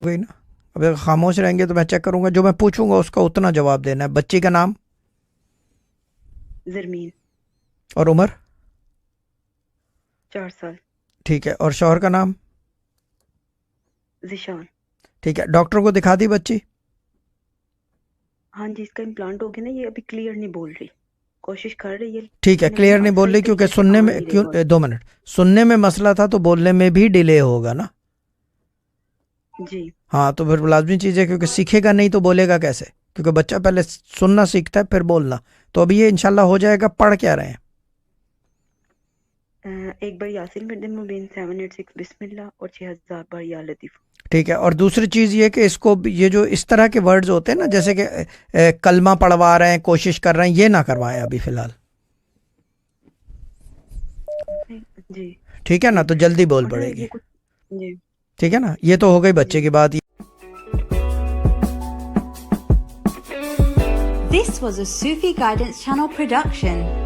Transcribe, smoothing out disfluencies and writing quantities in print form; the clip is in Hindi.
गई ना। अब अगर खामोश रहेंगे तो मैं चेक करूंगा, जो मैं पूछूंगा उसका उतना जवाब देना है। बच्ची का नाम जरमीन, और उम्र? 4 साल। ठीक है। और शौहर का नाम? जिशान। ठीक है। डॉक्टर को दिखा दी बच्ची? हाँ जी, इसका इम्प्लांट हो गया ना, ये अभी क्लियर नहीं बोल रही, कोशिश कर रही है ठीक है, लेकिन क्लियर नहीं बोल सही रही क्योंकि तरीके से सुनने आ में नहीं रही क्यों, वर्ड। 2 मिनट, सुनने में मसला था तो बोलने में भी डिले होगा ना। जी। हाँ, तो फिर लाजमी चीज़ है, क्योंकि सीखेगा नहीं तो बोलेगा कैसे, क्योंकि बच्चा पहले सुनना सीखता है फिर बोलना। तो अभी ये इंशाल्लाह हो जाएगा। पढ़ क्या रहे हैं? एक बार यासीन कर दे मुबीन 786 बिस्मिल्लाह और 6000 बार या लतीफ़। ठीक है। और दूसरी चीज़ ये कि इसको ये जो इस तरह के वर्ड्स होते हैं ना, जैसे कि कलमा पढ़वा रहे हैं, कोशिश कर रहे हैं, ये ना करवाएं अभी फ़िलहाल। जी। ठीक है ना, जी। तो जल्दी बोल और पड़ेगी। ये कुछ। जी। ठीक है ना, ये तो हो गई बच्चे जी। की बात। This was a Sufi Guidance Channel production.